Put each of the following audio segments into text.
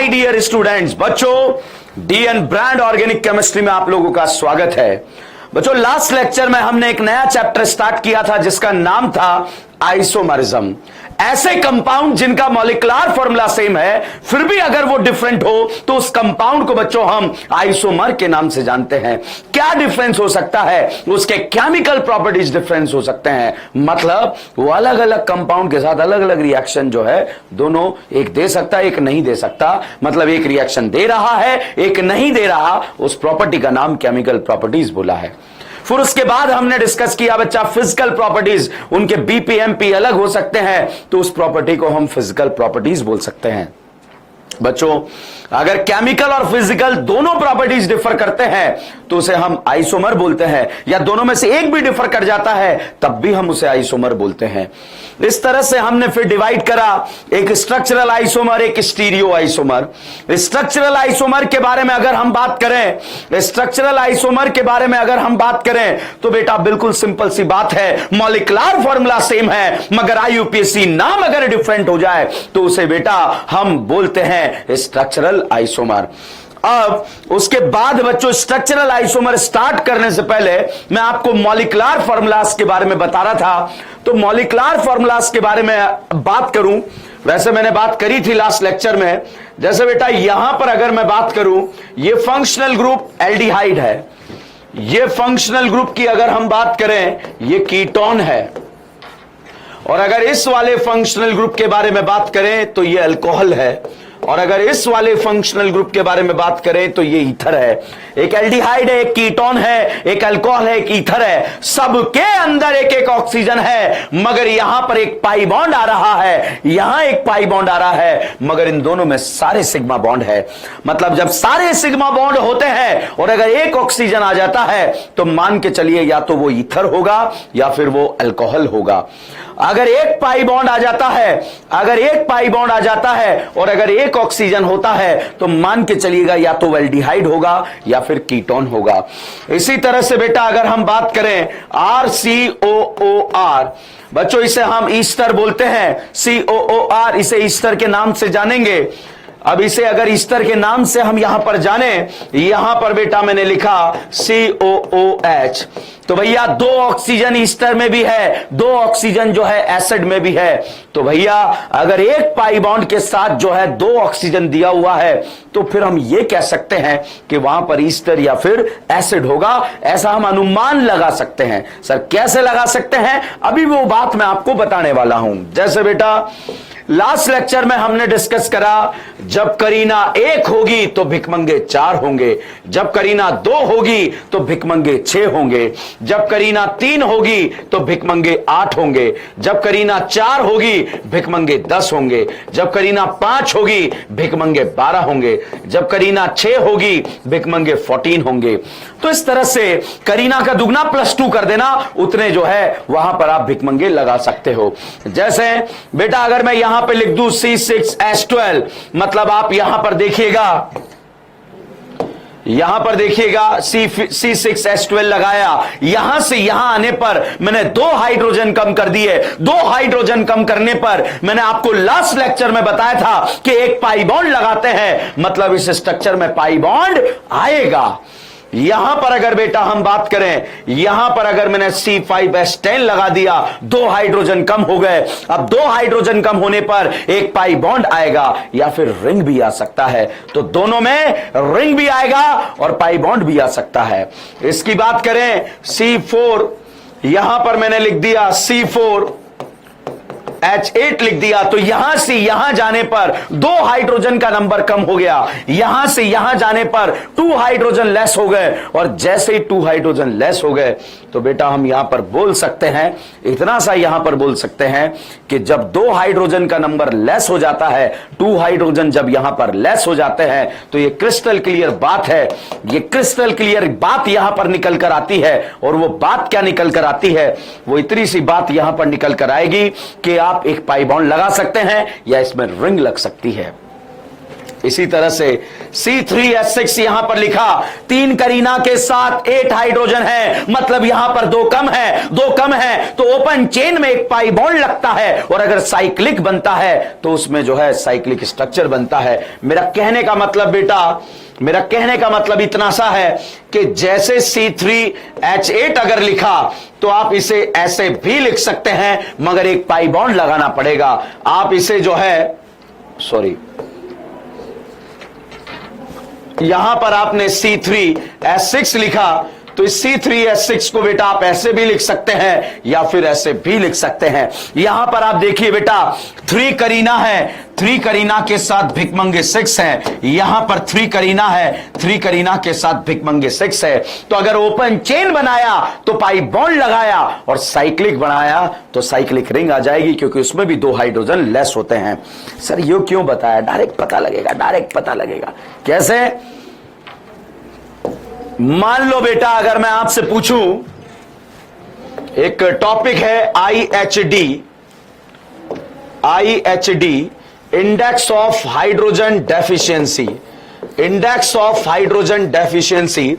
My dear students, बच्चों DN brand organic chemistry में आप लोगों का स्वागत है। बच्चों लास्ट लेक्चर में हमने एक नया चैप्टर स्टार्ट किया था जिसका नाम था आइसोमरिज्म। ऐसे कंपाउंड जिनका मॉलिक्यूलर फॉर्मूला सेम है फिर भी अगर वो डिफरेंट हो तो उस कंपाउंड को बच्चों हम आइसोमर के नाम से जानते हैं। क्या डिफरेंस हो सकता है? उसके केमिकल प्रॉपर्टीज डिफरेंस हो सकते हैं, मतलब वो अलग अलग कंपाउंड के साथ अलग अलग रिएक्शन जो है दोनों एक दे सकता है एक नहीं दे सकता, मतलब एक रिएक्शन दे रहा है एक नहीं दे रहा, उस प्रॉपर्टी का नाम केमिकल प्रॉपर्टीज बोला है। फिर उसके बाद हमने डिस्कस किया बच्चा फिजिकल प्रॉपर्टीज, उनके बीपीएमपी अलग हो सकते हैं तो उस प्रॉपर्टी को हम फिजिकल प्रॉपर्टीज बोल सकते हैं। बच्चों अगर केमिकल और फिजिकल दोनों प्रॉपर्टीज डिफर करते हैं तो उसे हम आइसोमर बोलते हैं, या दोनों में से एक भी डिफर कर जाता है तब भी हम उसे आइसोमर बोलते हैं। इस तरह से हमने फिर डिवाइड करा, एक स्ट्रक्चरल आइसोमर एक स्टीरियो आइसोमर। स्ट्रक्चरल आइसोमर के बारे में अगर हम बात करें, स्ट्रक्चरल आइसोमर के बारे में अगर हम बात करें तो बेटा बिल्कुल सिंपल सी बात है, मॉलिक्यूलर फॉर्मूला सेम है मगर आईयूपीएसी नाम अगर डिफरेंट हो जाए तो उसे बेटा हम बोलते हैं स्ट्रक्चरल आइसोमर। अब उसके बाद बच्चों स्ट्रक्चरल आइसोमर स्टार्ट करने से पहले मैं आपको मॉलिक्यूलर फॉर्मूलास के बारे में बता रहा था, तो मॉलिक्यूलर फॉर्मूलास के बारे में बात करूं, वैसे मैंने बात करी थी लास्ट लेक्चर में। जैसे बेटा यहां पर अगर मैं बात करूं, ये फंक्शनल ग्रुप एल्डिहाइड है, ये फंक्शनल ग्रुप की अगर हम बात करें ये कीटोन है, और अगर इस वाले फंक्शनल ग्रुप के बारे में बात करें तो ये अल्कोहल है, और अगर इस वाले फंक्शनल ग्रुप के बारे में बात करें तो ये ईथर है। एक एल्डिहाइड है, एक कीटोन है, एक अल्कोहल है, एक ईथर है, सबके अंदर एक एक ऑक्सीजन है मगर यहां पर एक पाई बॉन्ड आ रहा है, यहां एक पाई बॉन्ड आ रहा है, मगर इन दोनों में सारे सिग्मा बॉन्ड है। मतलब जब सारे सिग्मा बॉन्ड होते हैं और अगर एक ऑक्सीजन आ जाता है तो मान के चलिए या तो वो ईथर होगा या फिर वो अल्कोहल होगा। अगर एक पाई बॉन्ड आ जाता है, अगर एक पाई बॉन्ड आ जाता है और अगर एक ऑक्सीजन होता है तो मान के चलिएगा या तो एल्डिहाइड होगा या फिर कीटोन होगा। इसी तरह से बेटा अगर हम बात करें RCOOR, बच्चों इसे हम ईस्टर बोलते हैं, COOR इसे ईस्टर के नाम से जानेंगे। अब इसे अगर ईस्टर के नाम से हम यहां पर जाने, यहां पर बेटा मैंने लिखा COOH, तो भैया दो ऑक्सीजन ईस्टर में भी है, दो ऑक्सीजन जो है एसिड में भी है, तो भैया अगर एक पाई बॉन्ड के साथ जो है दो ऑक्सीजन दिया हुआ है तो फिर हम ये कह सकते हैं कि वहां पर ईस्टर या फिर एसिड होगा, ऐसा हम अनुमान लगा सकते हैं। सर कैसे लगा सकते हैं? अभी वो बात मैं आपको बताने वाला हूं। जैसे बेटा लास्ट लेक्चर में हमने डिस्कस करा, जब करीना 1 होगी तो भिकमंगे 4 होंगे, जब करीना 2 होगी तो भिकमंगे 6 होंगे, जब करीना 3 होगी तो भिकमंगे 8 होंगे, जब करीना 4 होगी भिकमंगे 10 होंगे, जब करीना 5 होगी भिकमंगे 12 होंगे, जब करीना 6 होगी भिकमंगे 14 होंगे। तो इस तरह से करीना का दुगना +2 कर देना, उतने जो है वहां पर आप भिकमंगे लगा सकते हो। जैसे बेटा अगर मैं यहां पे लिख दूं C6H12, मतलब आप यहां पर देखिएगा, यहां पर देखिएगा C6H12 लगाया, यहां से यहां आने पर मैंने 2 हाइड्रोजन कम कर दिए। 2 हाइड्रोजन कम करने पर मैंने आपको लास्ट लेक्चर में बताया था कि एक पाई बॉन्ड लगाते हैं, मतलब इस स्ट्रक्चर में पाई बॉन्ड आएगा। यहां पर अगर बेटा हम बात करें, यहां पर अगर मैंने C5H10 लगा दिया, 2 हाइड्रोजन कम हो गए। अब 2 हाइड्रोजन कम होने पर एक पाई बॉन्ड आएगा या फिर रिंग भी आ सकता है, तो दोनों में रिंग भी आएगा और पाई बॉन्ड भी आ सकता है। इसकी बात करें C4, यहां पर मैंने लिख दिया C4H8 लिख दिया, तो यहां से यहां जाने पर 2 हाइड्रोजन का नंबर कम हो गया, यहां से यहां जाने पर 2 हाइड्रोजन लेस हो गए, और जैसे ही 2 हाइड्रोजन लेस हो गए तो बेटा हम यहां पर बोल सकते हैं, इतना सा यहां पर बोल सकते हैं कि जब 2 हाइड्रोजन का नंबर लेस हो जाता है, 2 हाइड्रोजन जब यहां पर लेस हो जाते हैं तो ये क्रिस्टल क्लियर बात है, ये क्रिस्टल क्लियर बात यहां पर निकल कर आती है। और वो बात क्या निकल कर आती है? वो इतनी सी बात यहां पर निकल कर आएगी कि आप एक पाई बॉन्ड लगा सकते हैं या इसमें रिंग लग सकती है। इसी तरह से C3H6 यहां पर लिखा, 3 करीना के साथ 8 हाइड्रोजन है, मतलब यहां पर 2 कम है, 2 कम है तो ओपन चेन में एक पाई बॉन्ड लगता है, और अगर साइक्लिक बनता है तो उसमें जो है साइक्लिक स्ट्रक्चर बनता है। मेरा कहने का मतलब बेटा, मेरा कहने का मतलब इतना सा है कि जैसे C3H8 अगर लिखा तो आप इसे ऐसे भी लिख सकते हैं, मगर एक पाई बॉन्ड लगाना पड़ेगा। आप इसे जो है, सॉरी, यहां पर आपने C3H6 लिखा तो इस C3H6 को बेटा आप ऐसे भी लिख सकते हैं या फिर ऐसे भी लिख सकते हैं। यहां पर आप देखिए बेटा 3 करीना है, 3 करीना के साथ भिकमंगे 6 है, यहां पर 3 करीना है, 3 करीना के साथ भिकमंगे 6 है। तो अगर ओपन चेन बनाया तो पाई बॉन्ड लगाया, और साइक्लिक बनाया तो साइक्लिक रिंग आ जाएगी, क्योंकि उसमें भी 2 हाइड्रोजन लेस होते हैं। सर ये क्यों बताया? डायरेक्ट पता लगेगा, डायरेक्ट पता लगेगा। कैसे? मान लो बेटा अगर मैं आपसे पूछूं, एक टॉपिक है IHD, index of hydrogen deficiency, index of hydrogen deficiency,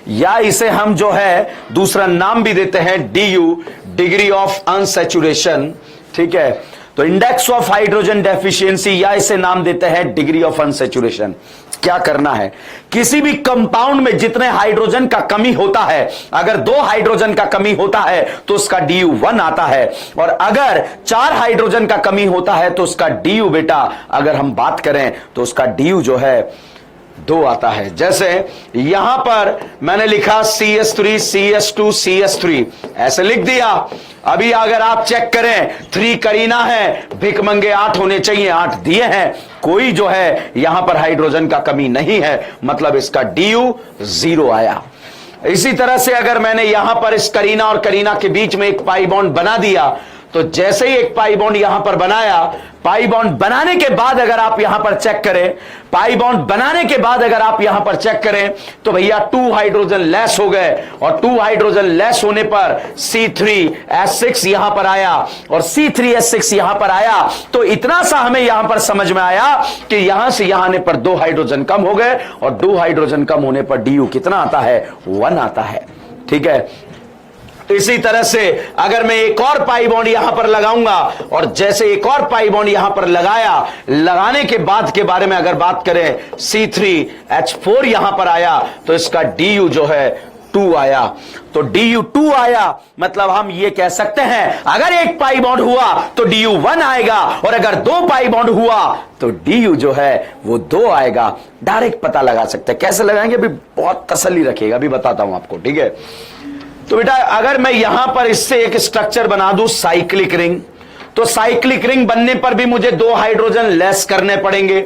या इसे हम जो है दूसरा नाम भी देते हैं DU, डिग्री ऑफ अनसैचुरेशन। ठीक है, तो इंडेक्स ऑफ हाइड्रोजन डेफिशिएंसी या इसे नाम देते हैं डिग्री ऑफ अनसैचुरेशन। क्या करना है, किसी भी कंपाउंड में जितने हाइड्रोजन का कमी होता है, अगर 2 हाइड्रोजन का कमी होता है तो उसका DU 1 आता है, और अगर 4 हाइड्रोजन का कमी होता है तो उसका DU बेटा अगर हम बात करें तो उसका DU जो है 2 आता है। जैसे यहां पर मैंने लिखा CH3 CH2 CH3 ऐसे लिख दिया। अभी अगर आप चेक करें 3 करीना है, भिकमंगे 8 होने चाहिए, 8 दिए हैं, कोई जो है यहां पर हाइड्रोजन का कमी नहीं है, मतलब इसका DU 0 आया। इसी तरह से अगर मैंने यहां पर इस करीना और करीना के बीच में एक पाई बॉन्ड बना दिया, तो जैसे ही एक पाई बॉन्ड यहां पर बनाया, पाई बॉन्ड बनाने के बाद अगर आप यहां पर चेक करें, पाई बॉन्ड बनाने के बाद अगर आप यहां पर चेक करें तो भैया 2 हाइड्रोजन लेस हो गए, और 2 हाइड्रोजन लेस होने पर C3H6 यहां पर आया और C3H6 यहां पर आया। तो इतना सा हमें यहां पर समझ में आया कि यहां से यहां आने पर 2 हाइड्रोजन कम हो गए, और 2 हाइड्रोजन कम होने पर DU कितना आता है? 1 आता है। ठीक है, इसी तरह से अगर मैं एक और पाई बॉन्ड यहां पर लगाऊंगा, और जैसे एक और पाई बॉन्ड यहां पर लगाया, लगाने के बाद के बारे में अगर बात करें, C3H4 यहां पर आया तो इसका DU जो है 2 आया। तो DU 2 आया, मतलब हम ये कह सकते हैं अगर एक पाई बॉन्ड हुआ तो DU 1 आएगा, और अगर 2 पाई बॉन्ड हुआ तो DU जो है वो 2 आएगा। डायरेक्ट पता लगा सकते हैं। कैसे लगाएंगे अभी बहुत तसल्ली रखिएगा, अभी बताता हूं आपको। ठीक है, तो बेटा अगर मैं यहां पर इससे एक स्ट्रक्चर बना दूं साइक्लिक रिंग, तो साइक्लिक रिंग बनने पर भी मुझे 2 हाइड्रोजन लेस करने पड़ेंगे,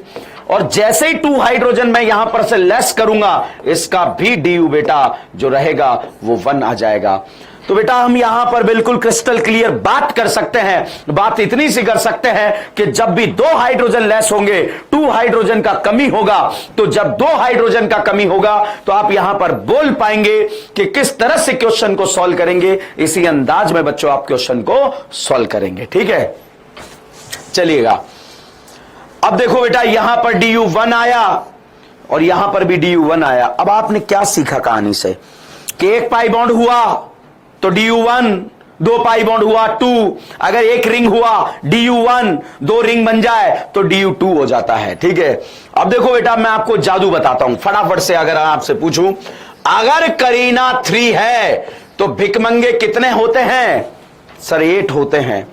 और जैसे ही 2 हाइड्रोजन मैं यहां पर से लेस करूंगा, इसका भी DU बेटा जो रहेगा वो 1 आ जाएगा। तो बेटा हम यहां पर बिल्कुल क्रिस्टल क्लियर बात कर सकते हैं। बात इतनी सी कर सकते हैं कि जब भी 2 हाइड्रोजन लेस होंगे, 2 हाइड्रोजन का कमी होगा, तो जब 2 हाइड्रोजन का कमी होगा तो आप यहां पर बोल पाएंगे कि किस तरह से क्वेश्चन को सॉल्व करेंगे। इसी अंदाज में बच्चों आप क्वेश्चन को सॉल्व करेंगे। ठीक है, चलिएगा। अब देखो बेटा यहां पर DU 1 आया और यहां पर भी DU 1 आया। अब आपने क्या सीखा कहानी से कि एक पाई बॉन्ड हुआ तो DU 1, 2 पाई बॉन्ड हुआ 2, अगर एक रिंग हुआ DU 1, 2 रिंग बन जाए तो DU 2 हो जाता है। ठीक है, अब देखो बेटा मैं आपको जादू बताता हूं फटाफट से। अगर आपसे पूछूं अगर करीना 3 है तो भिकमंगे कितने होते हैं? सर 8 होते हैं।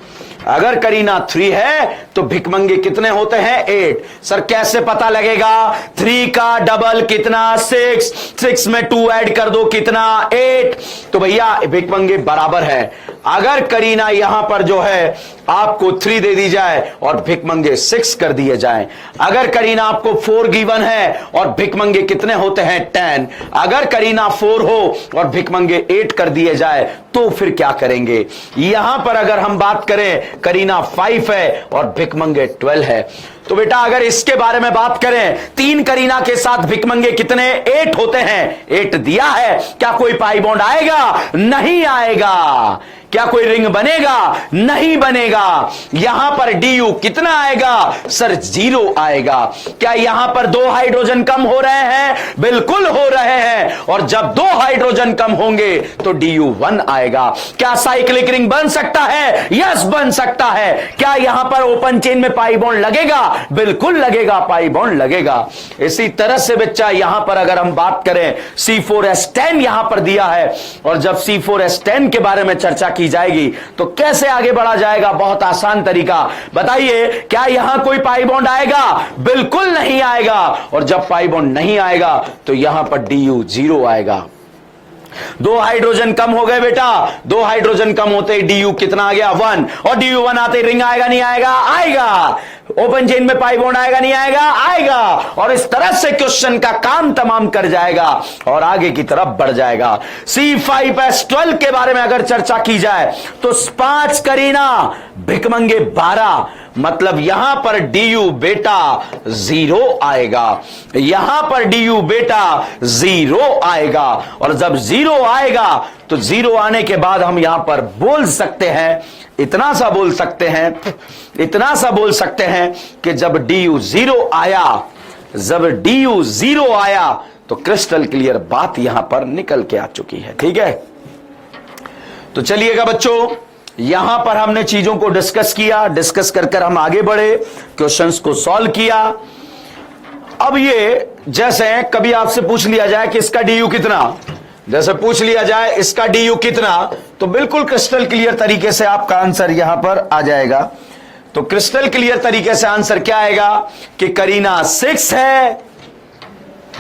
अगर करीना 3 है तो भिकमंगे कितने होते हैं? 8। सर कैसे पता लगेगा? 3 का डबल कितना? 6, 6 में 2 ऐड कर दो कितना? 8। तो भैया भिकमंगे बराबर है। अगर करीना यहां पर जो है आपको 3 दे दी जाए और भिकमंगे 6 कर दिए जाएं, अगर करीना आपको 4 गिवन है और भिकमंगे कितने होते हैं? 10। अगर करीना 4 हो और भिकमंगे 8 कर दिए जाए तो फिर क्या करेंगे? यहां पर अगर हम बात करें करीना 5 है और भिकमंगे 12 है, तो बेटा अगर इसके बारे में बात करें 3 करीना के साथ भिकमंगे कितने? 8 होते हैं। 8 दिया है, क्या कोई पाई बॉन्ड आएगा? नहीं आएगा। क्या कोई रिंग बनेगा? नहीं बनेगा। यहां पर DU कितना आएगा? सर 0 आएगा। क्या यहां पर 2 हाइड्रोजन कम हो रहे हैं? बिल्कुल हो रहे हैं। और जब 2 हाइड्रोजन कम होंगे तो DU 1 आएगा। क्या साइक्लिक रिंग बन सकता है? यस, बन सकता है। क्या यहां पर ओपन चेन में पाई बॉन्ड लगेगा? बिल्कुल लगेगा, पाई बॉन्ड लगेगा। इसी तरह से बच्चा यहां पर अगर हम बात करें C4H10 यहां पर दिया है, और जब C4H10 के बारे में चर्चा की जाएगी तो कैसे आगे बढ़ा जाएगा? बहुत आसान तरीका बताइए। क्या यहां कोई पाई बॉन्ड आएगा? बिल्कुल नहीं आएगा। और जब पाई बॉन्ड नहीं आएगा तो यहां पर DU 0 आएगा। 2 हाइड्रोजन कम हो गए बेटा। 2 हाइड्रोजन कम होते ही DU कितना आ गया? 1। और DU 1 आते ही रिंग आएगा नहीं आएगा? आएगा। ओपन चेन में पाई बॉन्ड आएगा नहीं आएगा? आएगा। और इस तरह से क्वेश्चन का काम तमाम कर जाएगा और आगे की तरफ बढ़ जाएगा। C5H12 के बारे में अगर चर्चा की जाए तो 5 करीना भिकमंगे 12, मतलब यहां पर DU बेटा 0 आएगा। यहां पर DU बेटा 0 आएगा। और जब 0 आएगा तो 0 आने के बाद हम यहां पर बोल सकते हैं, इतना सा बोल सकते हैं, इतना सा बोल सकते हैं कि जब DU 0 आया, जब DU 0 आया तो क्रिस्टल क्लियर बात यहां पर निकल के आ चुकी है। ठीक है, तो चलिएगा बच्चों, यहां पर हमने चीजों को डिस्कस किया, डिस्कस कर हम आगे बढ़े, क्वेश्चंस को सॉल्व किया। अब ये जैसे कभी आपसे पूछ लिया जाए कि इसका DU कितना, जैसे पूछ लिया जाए इसका DU कितना, तो बिल्कुल क्रिस्टल क्लियर तरीके से आपका आंसर यहां पर आ जाएगा। तो क्रिस्टल क्लियर तरीके से आंसर क्या आएगा कि करीना 6 है,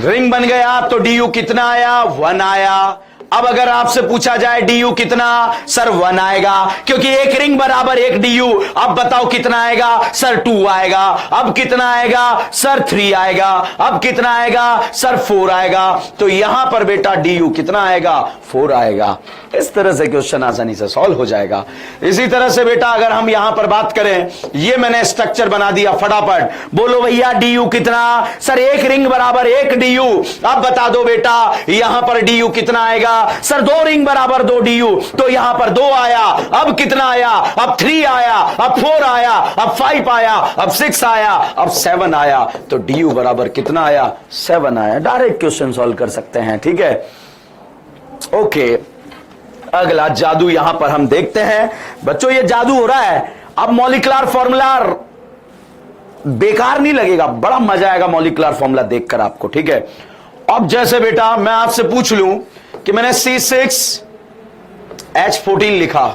रिंग बन गया तो DU कितना आया? 1 आया। अब अगर आपसे पूछा जाए DU कितना, सर 1 आएगा, क्योंकि एक रिंग बराबर एक DU। अब बताओ कितना आएगा? सर 2 आएगा। अब कितना आएगा? सर 3 आएगा। अब कितना आएगा? सर 4 आएगा। तो यहां पर बेटा DU कितना आएगा? 4 आएगा। इस तरह से क्वेश्चन आसानी से सॉल्व हो जाएगा। इसी तरह से बेटा अगर हम यहां पर बात करें, ये मैंने स्ट्रक्चर बना दिया, फटाफट बोलो भैया DU कितना? सर एक रिंग बराबर एक DU। अब बता दो बेटा यहां पर DU कितना आएगा? सर 2 रिंग बराबर 2 DU, तो यहां पर 2 आया। अब कितना आया? अब 3 आया, अब 4 आया, अब 5 आया, अब 6 आया, अब 7 आया। तो DU बराबर कितना आया? 7 आया। डायरेक्ट क्वेश्चन सॉल्व कर सकते हैं। ठीक है, ओके। अगला जादू यहां पर हम देखते हैं बच्चों, ये जादू हो रहा है। अब मॉलिक्यूलर फॉर्मूला बेकार नहीं लगेगा, बड़ा मजा आएगा मॉलिक्यूलर फॉर्मूला देखकर आपको। ठीक है, अब जैसे बेटा मैं आपसे पूछ लूं कि मैंने C6H14 लिखा,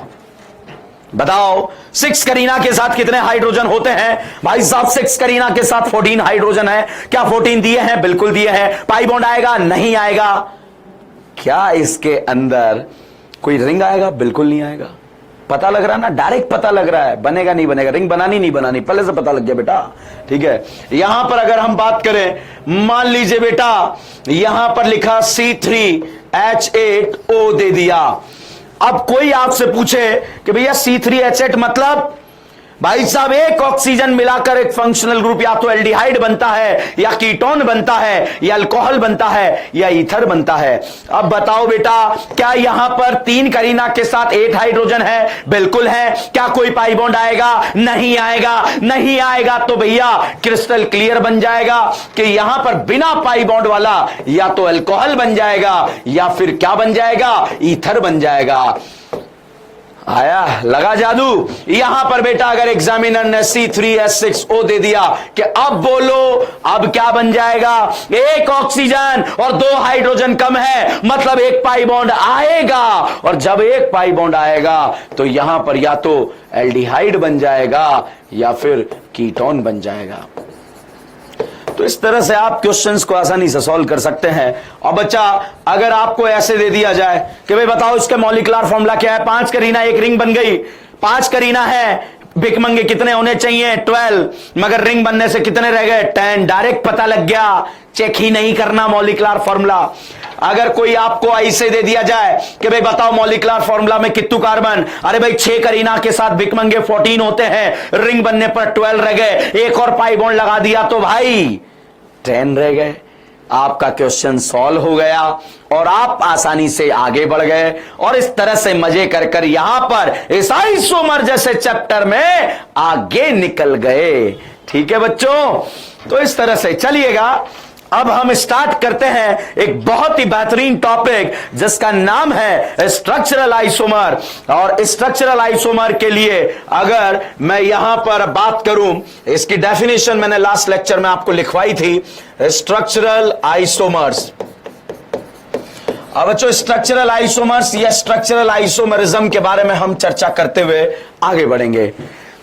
बताओ 6 करीना के साथ कितने हाइड्रोजन होते हैं? भाई साहब 6 करीना के साथ 14 हाइड्रोजन है। क्या 14 दिए हैं? बिल्कुल दिए हैं। पाई बॉन्ड आएगा? नहीं आएगा। क्या इसके अंदर कोई रिंग आएगा? बिल्कुल नहीं आएगा। पता लग रहा है ना, डायरेक्ट पता लग रहा है। बनेगा नहीं बनेगा, रिंग बनानी नहीं बनानी, पहले से पता लग गया बेटा। ठीक है, यहां पर अगर हम बात करें, मान लीजिए बेटा यहां पर लिखा C3H8O दे दिया। अब कोई आपसे पूछे कि भैया C3H8 मतलब, भाई साहब एक ऑक्सीजन मिलाकर एक फंक्शनल ग्रुप या तो एल्डिहाइड बनता है, या कीटोन बनता है, या अल्कोहल बनता है, या ईथर बनता है। अब बताओ बेटा क्या यहां पर 3 करीना के साथ 8 हाइड्रोजन है? बिल्कुल है। क्या कोई पाई बॉन्ड आएगा? नहीं आएगा। नहीं आएगा तो भैया क्रिस्टल क्लियर बन जाएगा कि यहां पर बिना पाई बॉन्ड वाला या तो अल्कोहल बन जाएगा या फिर क्या बन जाएगा? ईथर बन जाएगा। आया, लगा जादू। यहां पर बेटा अगर एग्जामिनर ने C3H6O दे दिया कि अब बोलो अब क्या बन जाएगा? एक ऑक्सीजन और 2 हाइड्रोजन कम है, मतलब एक पाई बॉन्ड आएगा। और जब एक पाई बॉन्ड आएगा तो यहां पर या तो एल्डिहाइड बन जाएगा या फिर कीटोन बन जाएगा। तो इस तरह से आप क्वेश्चंस को आसानी से सॉल्व कर सकते हैं। और बच्चा अगर आपको ऐसे दे दिया जाए कि भाई बताओ इसका मॉलिक्यूलर फॉर्मूला क्या है? 5 करीना, एक रिंग बन गई। 5 करीना है, भिकमंगे कितने होने चाहिए? 12, मगर रिंग बनने से कितने रह गए? 10। डायरेक्ट पता लग गया, चेक ही नहीं करना मॉलिक्यूलर फॉर्मूला। अगर कोई आपको ऐसे दे दिया जाए कि भाई बताओ मॉलिक्यूलर फॉर्मूला में कितने कार्बन, अरे भाई 6 करीना के साथ भिकमंगे 14 होते हैं, रिंग बनने पर 12 रह गए, एक और पाई बॉन्ड लगा दिया तो भाई 10 रह गए। आपका क्वेश्चन सॉल्व हो गया और आप आसानी से आगे बढ़ गए और इस तरह से मजे कर कर यहां पर इस आइसोमर जैसे चैप्टर में आगे निकल गए। ठीक है बच्चों, तो इस तरह से चलिएगा। अब हम स्टार्ट करते हैं एक बहुत ही बेहतरीन टॉपिक जिसका नाम है स्ट्रक्चरल आइसोमर। और स्ट्रक्चरल आइसोमर के लिए अगर मैं यहां पर बात करूं, इसकी डेफिनेशन मैंने लास्ट लेक्चर में आपको लिखवाई थी, स्ट्रक्चरल आइसोमर्स। अब बच्चों स्ट्रक्चरल आइसोमर्स या स्ट्रक्चरल आइसोमरिज्म के बारे में हम चर्चा करते हुए आगे बढ़ेंगे।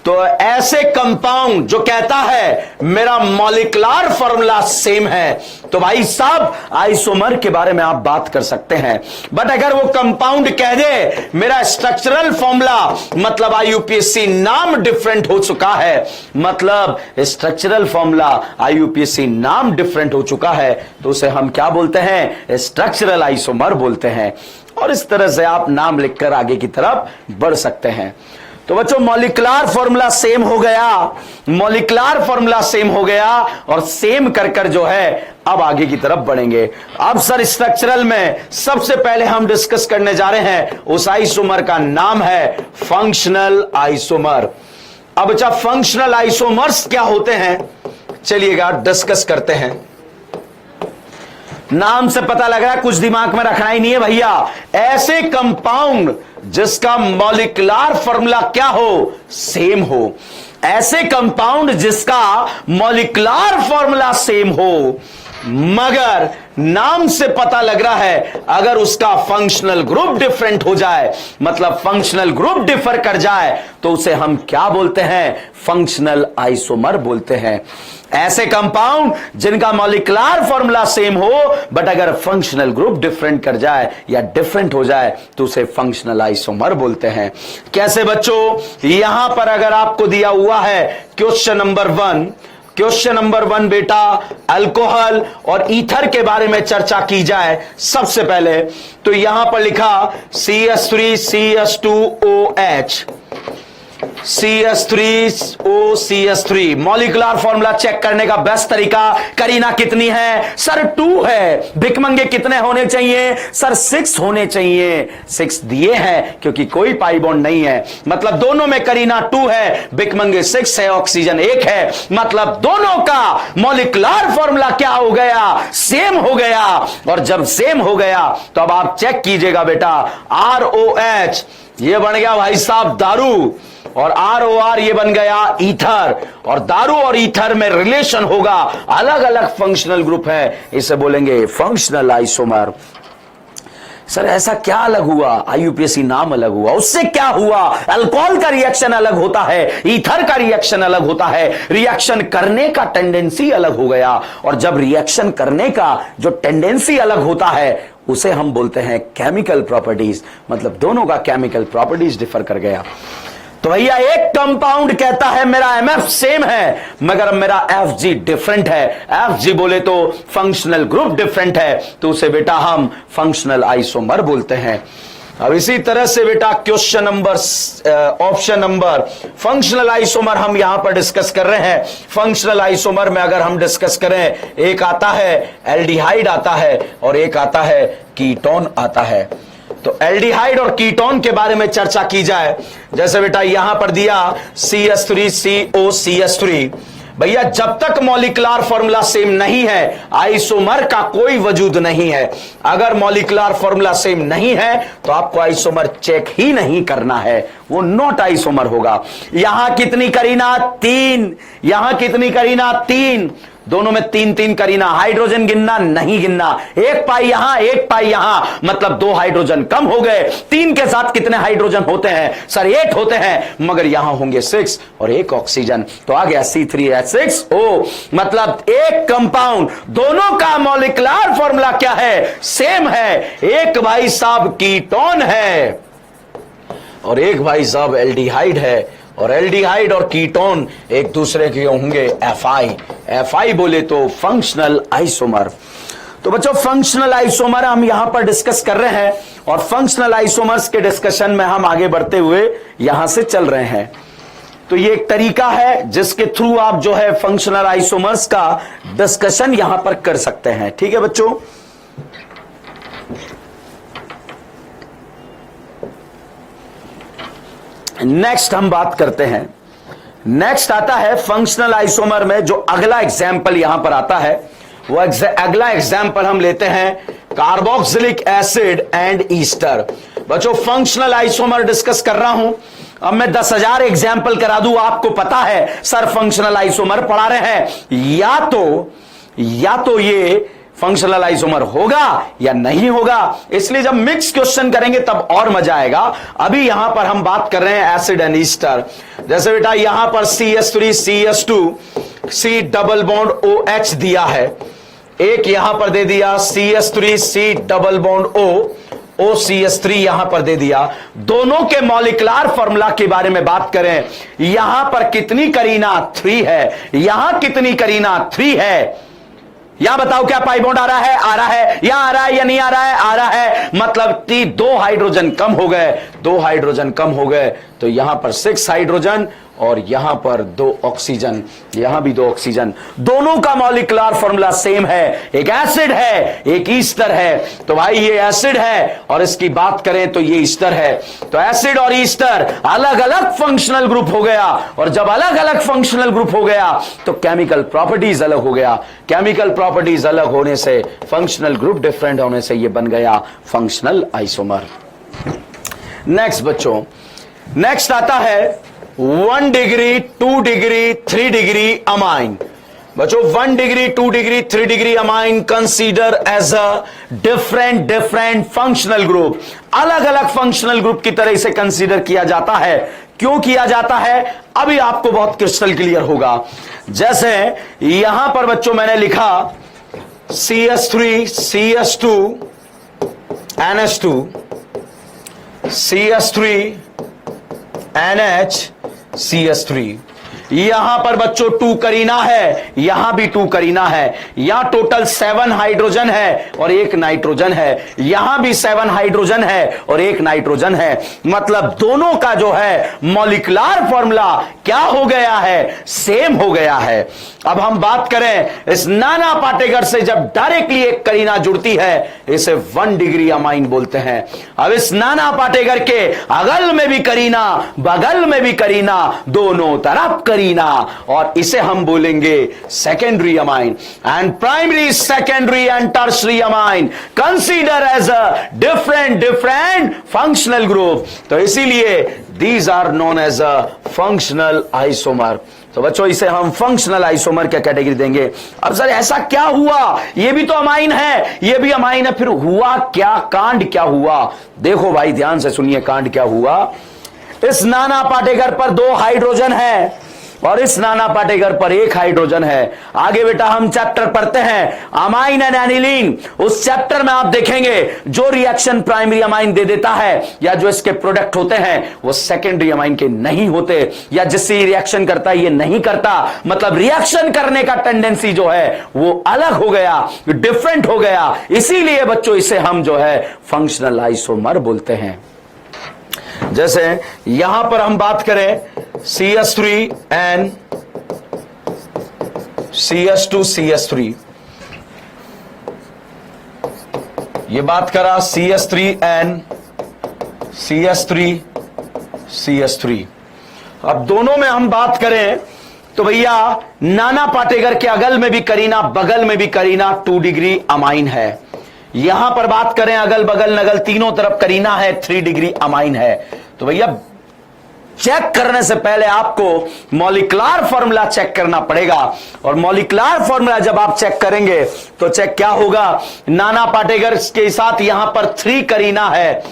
तो ऐसे कंपाउंड जो कहता है मेरा मॉलिक्यूलर फॉर्मूला सेम है, तो भाई साहब आइसोमर के बारे में आप बात कर सकते हैं। बट अगर वो कंपाउंड कह दे मेरा स्ट्रक्चरल फॉर्मूला, मतलब आईयूपीएसी नाम डिफरेंट हो चुका है, मतलब स्ट्रक्चरल फॉर्मूला आईयूपीएसी नाम डिफरेंट हो चुका है, तो उसे हम क्या बोलते हैं? स्ट्रक्चरल आइसोमर बोलते हैं। और इस तरह से आप नाम लिखकर आगे की तरफ बढ़ सकते हैं। तो बच्चों मॉलिक्यूलर फॉर्मूला सेम हो गया, मॉलिक्यूलर फॉर्मूला सेम हो गया और सेम कर कर जो है अब आगे की तरफ बढ़ेंगे। अब सर स्ट्रक्चरल में सबसे पहले हम डिस्कस करने जा रहे हैं उस आइसोमर का नाम है फंक्शनल आइसोमर। अब अच्छा फंक्शनल आइसोमर्स क्या होते हैं, चलिएगा डिस्कस करते हैं। नाम से पता लग रहा है कुछ दिमाग में रखना ही नहीं है भैया। ऐसे कंपाउंड जिसका मॉलिक्यूलर फॉर्मूला क्या हो? सेम हो। ऐसे कंपाउंड जिसका मॉलिक्यूलर फॉर्मूला सेम हो, मगर नाम से पता लग रहा है अगर उसका फंक्शनल ग्रुप डिफरेंट हो जाए, मतलब फंक्शनल ग्रुप डिफर कर जाए, तो उसे हम क्या बोलते हैं? फंक्शनल आइसोमर बोलते हैं। ऐसे कंपाउंड जिनका मॉलिक्यूलर फॉर्मूला सेम हो बट अगर फंक्शनल ग्रुप डिफरेंट कर जाए या डिफरेंट हो जाए तो उसे फंक्शनल आइसोमर बोलते हैं। कैसे बच्चों? यहां पर अगर आपको दिया हुआ है क्वेश्चन नंबर 1, क्वेश्चन नंबर 1 बेटा अल्कोहल और ईथर के बारे में चर्चा की जाए सबसे पहले, तो यहां पर लिखा CH3CH2OH, CH3OCH3। Molecular formula check करने का बेस्ट तरीका, करीना कितनी है? सर 2 है। भिकमंगे कितने होने चाहिए? सर 6 होने चाहिए। 6 दिए हैं क्योंकि कोई पाई बॉन्ड नहीं है, मतलब दोनों में करीना 2 है, भिकमंगे 6 है, ऑक्सीजन 1 है, मतलब दोनों का मॉलिक्यूलर फॉर्मूला क्या हो गया? सेम हो गया। और जब सेम हो गया तो अब आप चेक कीजिएगा बेटा, ROH ये बन गया भाई साहब दारू, और ROR ये बन गया ईथर, और दारू और ईथर में रिलेशन होगा, अलग अलग फंक्शनल ग्रुप है, इसे बोलेंगे फंक्शनल आइसोमर। सर ऐसा क्या अलग हुआ? आईयूपीएसी नाम अलग हुआ, उससे क्या हुआ? अल्कोहल का रिएक्शन अलग होता है, ईथर का रिएक्शन अलग होता है, रिएक्शन करने का टेंडेंसी अलग हो गया, और जब रिएक्शन करने का जो टेंडेंसी अलग होता है उसे हम बोलते हैं केमिकल प्रॉपर्टीज, मतलब दोनों का केमिकल प्रॉपर्टीज डिफर कर गया। तो भैया एक कंपाउंड कहता है मेरा MF सेम है मगर मेरा FG डिफरेंट है, FG बोले तो फंक्शनल ग्रुप डिफरेंट है, तो उसे बेटा हम फंक्शनल आइसोमर बोलते हैं। अब इसी तरह से बेटा question number option number functional isomer हम यहां पर डिस्कस कर रहे हैं। फंक्शनल आइसोमर में अगर हम डिस्कस करें, एक आता है एल्डिहाइड आता है और एक आता है कीटोन आता है। तो एल्डिहाइड और कीटोन के बारे में चर्चा की जाए, जैसे बेटा यहां पर दिया CH3COCH3। भैया जब तक मॉलिक्यूलर फॉर्मूला सेम नहीं है आइसोमर का कोई वजूद नहीं है। अगर मॉलिक्यूलर फॉर्मूला सेम नहीं है तो आपको आइसोमर चेक ही नहीं करना है, वो नॉट आइसोमर होगा। यहां कितनी करीना? 3। यहां कितनी करीना? 3। दोनों में 3-3 करीना, हाइड्रोजन गिनना नहीं गिनना, 1 पाई यहां 1 पाई यहां, मतलब 2 हाइड्रोजन कम हो गए। 3 के साथ कितने हाइड्रोजन होते हैं? सर 8 होते हैं, मगर यहां होंगे 6 और 1 ऑक्सीजन, तो आ गया C3H6O। मतलब एक कंपाउंड दोनों का मॉलिक्यूलर फॉर्मूला क्या है? सेम है। एक भाई साहब कीटोन है और एक भाई साहब एल्डिहाइड है, और एल्डिहाइड और कीटोन एक दूसरे के होंगे FI बोले तो फंक्शनल आइसोमर। तो बच्चों फंक्शनल आइसोमर हम यहां पर डिस्कस कर रहे हैं, और फंक्शनल आइसोमर्स के डिस्कशन में हम आगे बढ़ते हुए यहां से चल रहे हैं। तो ये एक तरीका है जिसके थ्रू आप जो है फंक्शनल आइसोमर्स का डिस्कशन यहां पर कर सकते हैं। ठीक है बच्चों, नेक्स्ट हम बात करते हैं। नेक्स्ट आता है फंक्शनल आइसोमर में जो अगला एग्जाम्पल यहां पर आता है, वो अगला एग्जाम्पल हम लेते हैं कार्बोक्सिलिक एसिड एंड ईस्टर। बच्चों तो आइसोमर डिस्कस कर रहा हूं, अब मैं 10,000 एग्जाम्पल करा दूं, आपको पता है सर फंक्शनल आइसोमर पढ़ा रहे हैं, या तो ये फंक्शनल आइसोमर होगा या नहीं होगा। इसलिए जब मिक्स क्वेश्चन करेंगे तब और मजा आएगा। अभी यहां पर हम बात कर रहे हैं एसिड एंड ईस्टर। जैसे बेटा यहां पर CH3 CH2 C double bond OH दिया है, एक यहां पर दे दिया CH3 C double bond OCH3 यहां पर दे दिया। दोनों के मॉलिक्यूलर फॉर्मूला के बारे में बात करें, यहां पर कितनी करीना 3 है, यहां कितनी करीना 3 है। यहां बताओ क्या पाई बॉन्ड आ रहा है, आ रहा है, यहां आ रहा है या नहीं आ रहा है, आ रहा है। मतलब 2 हाइड्रोजन कम हो गए, 2 हाइड्रोजन कम हो गए, तो यहां पर 6 हाइड्रोजन और यहां पर 2 ऑक्सीजन, यहां भी 2 ऑक्सीजन। दोनों का मॉलिक्यूलर फॉर्मूला सेम है, एक एसिड है एक ईस्टर है। तो भाई ये एसिड है और इसकी बात करें तो ये ईस्टर है। तो एसिड और ईस्टर अलग अलग फंक्शनल ग्रुप हो गया, और जब अलग अलग फंक्शनल ग्रुप हो गया तो केमिकल प्रॉपर्टीज अलग हो गया। केमिकल प्रॉपर्टीज अलग होने से, फंक्शनल ग्रुप डिफरेंट होने से ये बन गया फंक्शनल आइसोमर। नेक्स्ट बच्चों, नेक्स्ट आता है 1 डिग्री 2 डिग्री 3 डिग्री अमाइन। बच्चों 1 degree 2 degree 3 degree amine consider as a different functional group. अलग अलग फंक्शनल ग्रुप की तरह इसे कंसीडर किया जाता है। क्यों किया जाता है अभी आपको बहुत क्रिस्टल क्लियर होगा। जैसे यहां पर बच्चों मैंने लिखा CH3 CH2 NH2 CH3 NH CH3, यहां पर बच्चों 2 करीना है, यहां भी 2 करीना है। यहां टोटल 7 हाइड्रोजन है और 1 नाइट्रोजन है, यहां भी 7 हाइड्रोजन है और 1 नाइट्रोजन है। मतलब दोनों का जो है मॉलिक्यूलर फॉर्मूला क्या हो गया है, सेम हो गया है। अब हम बात करें इस नाना पार्टिकल से जब डायरेक्टली एक करीना जुड़ती है, इसे 1 डिग्री अमाइन बोलते हैं। अब इस नाना पार्टिकल के अगल में भी करीना, बगल में भी करीना, दोनों तरफ करीना, और इसे हम बोलेंगे secondary amine. And primary, secondary and tertiary amine consider as a different functional group. तो इसीलिए these are known as a functional isomer. तो बच्चों इसे हम फंक्शनल आइसोमर क्या कैटेगरी देंगे। अब सर ऐसा क्या हुआ, ये भी तो अमाइन है, ये भी अमाइन है, फिर हुआ क्या, कांड क्या हुआ। देखो भाई ध्यान से सुनिए, कांड क्या हुआ। इस नाना पार्टिकल पर 2 हाइड्रोजन है और इस नाना पार्टिकल पर 1 हाइड्रोजन है। आगे बेटा हम चैप्टर पढ़ते हैं अमाइन एंड एनिलीन। उस चैप्टर में आप देखेंगे जो रिएक्शन प्राइमरी अमाइन दे देता है या जो इसके प्रोडक्ट होते हैं वो सेकेंडरी अमाइन के नहीं होते, या जिससे रिएक्शन करता है ये नहीं करता। मतलब रिएक्शन करने का टेंडेंसी जो है वो अलग हो गया, डिफरेंट हो गया। इसीलिए बच्चों इसे हम जो है फंक्शनल आइसोमर बोलते हैं। जैसे यहां पर हम बात करें CH3 and CH2 CH3, ये बात करा CH3 and CH3 CH3। अब दोनों में हम बात करें तो भैया नाना पार्टिकल के अगल में भी करीना, बगल में भी करीना, 2 डिग्री अमाइन है। यहां पर बात करें अगल बगल नगल तीनों तरफ करीना है, 3 डिग्री अमाइन है। तो भैया चेक करने से पहले आपको मॉलिक्यूलर फॉर्मूला चेक करना पड़ेगा, और मॉलिक्यूलर फॉर्मूला जब आप चेक करेंगे तो चेक क्या होगा, नाना पार्टिकल्स के साथ यहां पर 3 करीना है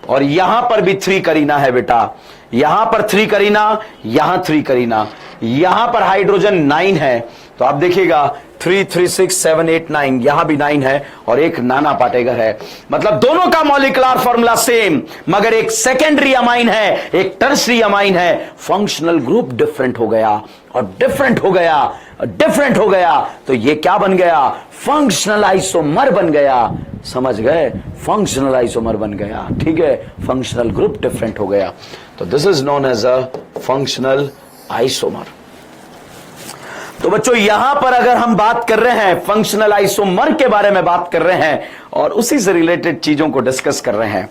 और यहां पर भी 3 करीना है बेटा। यहां पर 3 करीना, यहां 3 करीना, यहां पर हाइड्रोजन 9 है। तो आप देखिएगा 3 3 6 7 8 9, यहां भी 9 है और एक नाना पार्टिकल है। मतलब दोनों का मॉलिक्यूलर फॉर्मूला सेम, मगर एक सेकेंडरी अमाइन है, एक टर्शरी अमाइन है। फंक्शनल ग्रुप डिफरेंट हो गया और डिफरेंट हो गया, डिफरेंट हो गया, तो ये क्या बन गया, फंक्शनल आइसोमर बन गया। समझ गए, फंक्शनल आइसोमर बन गया। ठीक है, फंक्शनल ग्रुप डिफरेंट हो गया। तो this is known as a functional isomer. तो बच्चों यहां पर अगर हम बात कर रहे हैं फंक्शनल आइसोमर के बारे में बात कर रहे हैं और उसी से रिलेटेड चीजों को डिस्कस कर रहे हैं,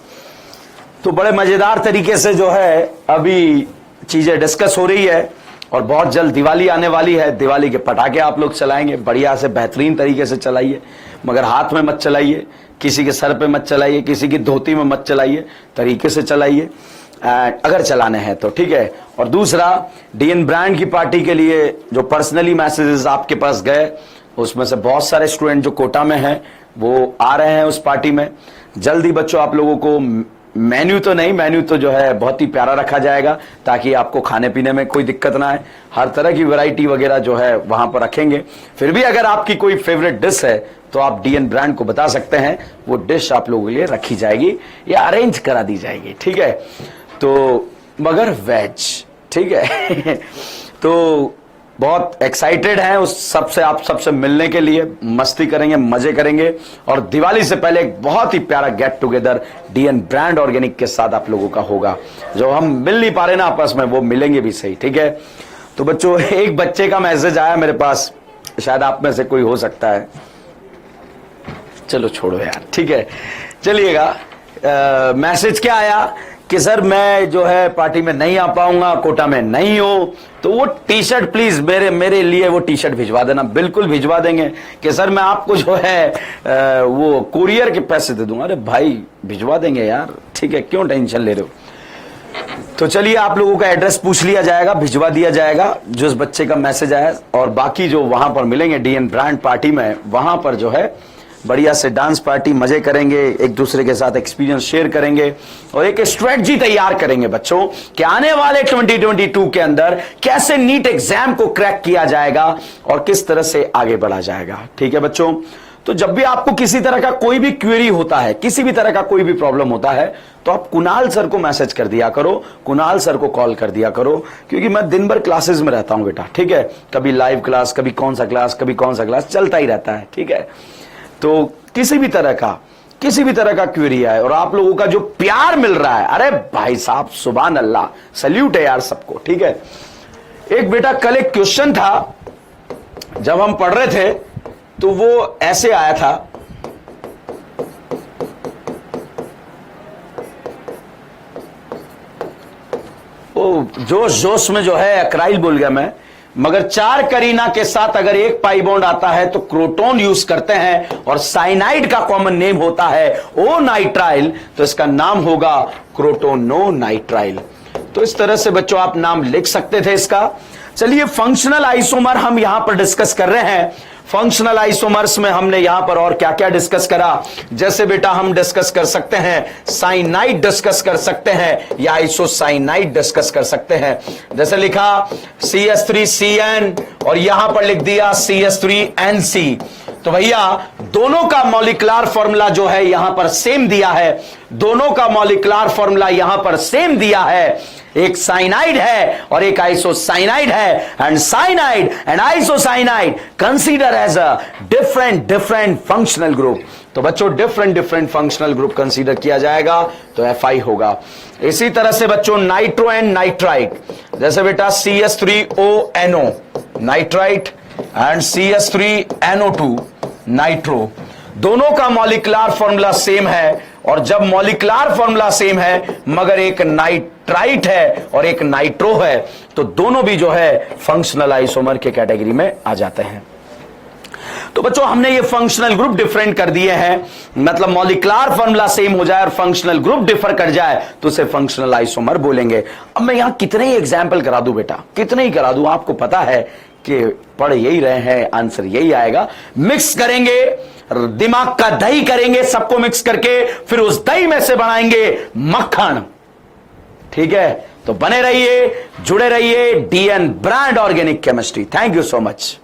तो बड़े मजेदार तरीके से जो है अभी चीजें डिस्कस हो रही है और बहुत जल्द दिवाली आने वाली है। दिवाली के पटाखे आप लोग चलाएंगे, बढ़िया से बेहतरीन तरीके से चलाइए, मगर हाथ में मत चलाइए, किसी के सर पे मत चलाइए, किसी की धोती में मत चलाइए, तरीके से चलाइए अगर चलाने हैं तो, ठीक है। और दूसरा, डीएन ब्रांड की पार्टी के लिए जो पर्सनली मैसेजेस आपके पास गए, उसमें से बहुत सारे स्टूडेंट जो कोटा में हैं वो आ रहे हैं उस पार्टी में। जल्दी बच्चों आप लोगों को मेन्यू तो नहीं, मेन्यू तो जो है बहुत ही प्यारा रखा जाएगा ताकि आपको खाने पीने में कोई दिक्कत ना आए। हर तरह की वैरायटी वगैरह जो है वहां पर रखेंगे। फिर भी अगर आपकी कोई फेवरेट डिश है तो आप डीएन ब्रांड को बता सकते हैं, वो डिश आप लोगों के लिए रखी जाएगी या अरेंज करा दी जाएगी, ठीक है। तो मगर वेज, ठीक है। तो बहुत एक्साइटेड हैं उस सबसे, आप सबसे मिलने के लिए, मस्ती करेंगे, मजे करेंगे और दिवाली से पहले एक बहुत ही प्यारा get together DN brand organic के साथ आप लोगों का होगा। जो हम मिल नहीं पा रहे ना आपस में, वो मिलेंगे भी सही, ठीक है। तो बच्चों एक बच्चे का मैसेज आया मेरे पास, शायद आप में से कोई हो सकता है, चलो छोड़ो यार, ठीक है। चलिएगा, मैसेज क्या आया कि सर मैं जो है पार्टी में नहीं आ पाऊंगा, कोटा में नहीं हो, तो वो टी शर्ट प्लीज मेरे लिए वो टी शर्ट भिजवा देना। बिल्कुल भिजवा देंगे कि सर मैं आपको जो है वो कुरियर के पैसे दे दूंगा। अरे भाई भिजवा देंगे यार, ठीक है, क्यों टेंशन ले रहे हो। तो चलिए आप लोगों का एड्रेस पूछ लिया जाएगा, भिजवा दिया जाएगा जो उस बच्चे का मैसेज आया। और बाकी जो वहां पर मिलेंगे डीएन ब्रांड पार्टी में, वहां पर जो है बढ़िया से डांस पार्टी, मजे करेंगे, एक दूसरे के साथ एक्सपीरियंस शेयर करेंगे और एक स्ट्रेटजी तैयार करेंगे बच्चों कि आने वाले 2022 के अंदर कैसे नीट एग्जाम को क्रैक किया जाएगा और किस तरह से आगे बढ़ा जाएगा, ठीक है बच्चों। तो जब भी आपको किसी तरह का कोई भी क्वेरी होता है, किसी भी तरह का कोई भी प्रॉब्लम होता है, तो आप कुणाल सर को मैसेज कर दिया करो, कुणाल सर को कॉल कर दिया करो, क्योंकि मैं दिन भर क्लासेस में रहता हूं बेटा, ठीक है। कभी लाइव क्लास, कभी कौन सा क्लास, कभी कौन सा क्लास, चलता ही रहता है, ठीक है। तो किसी भी तरह का क्वेरी है और आप लोगों का जो प्यार मिल रहा है, अरे भाई साहब सुभान अल्लाह, सल्यूट है यार सबको, ठीक है। एक बेटा कल एक क्वेश्चन था जब हम पढ़ रहे थे, तो वो ऐसे आया था, ओ जोश जोश में जो है अक्राइल बोल गया मैं, मगर 4 करीना के साथ अगर एक पाई बॉन्ड आता है तो क्रोटोन यूज करते हैं और साइनाइड का कॉमन नेम होता है ओ नाइट्राइल, तो इसका नाम होगा क्रोटोनो नाइट्राइल। तो इस तरह से बच्चों आप नाम लिख सकते थे इसका। चलिए फंक्शनल आइसोमर हम यहां पर डिस्कस कर रहे हैं। फंक्शनल आइसोमर्स में हमने यहां पर और क्या क्या डिस्कस करा, जैसे बेटा हम डिस्कस कर सकते हैं साइनाइड डिस्कस कर सकते हैं या आइसोसाइनाइड डिस्कस कर सकते हैं। जैसे लिखा CH3CN और यहां पर लिख दिया CH3NC, तो भैया दोनों का मॉलिक्यूलर फॉर्मूला जो है यहां पर सेम दिया है, दोनों का मॉलिक्यूलर फॉर्मूला यहां पर सेम दिया है। एक साइनाइड है और एक आइसोसाइनाइड है, and cyanide and isocyanide consider as a different functional group. तो बच्चों डिफरेंट फंक्शनल ग्रुप कंसीडर किया जाएगा तो FI होगा। इसी तरह से बच्चों नाइट्रो एंड नाइट्राइट, जैसे बेटा CH3ONO nitrite and CH3NO2 nitro, दोनों का मॉलिक्यूलर फॉर्मूला सेम है। और जब मॉलिक्यूलर फॉर्मूला सेम है मगर एक नाइट्राइट है और एक नाइट्रो है, तो दोनों भी जो है फंक्शनल आइसोमर के कैटेगरी में आ जाते हैं। तो बच्चों हमने ये फंक्शनल ग्रुप डिफरेंट कर दिए हैं, मतलब मॉलिक्यूलर फॉर्मूला सेम हो जाए और फंक्शनल ग्रुप डिफर कर जाए तो उसे फंक्शनल आइसोमर बोलेंगे। अब मैं यहां कितने ही एग्जाम्पल करा दूं बेटा, कितने ही करा दूं, आपको पता है कि पढ़ यही रहे हैं, आंसर यही आएगा। मिक्स करेंगे, दिमाग का दही करेंगे, सबको मिक्स करके फिर उस दही में से बनाएंगे मक्खन, ठीक है। तो बने रहिए, जुड़े रहिए, DN brand organic chemistry. Thank you so much.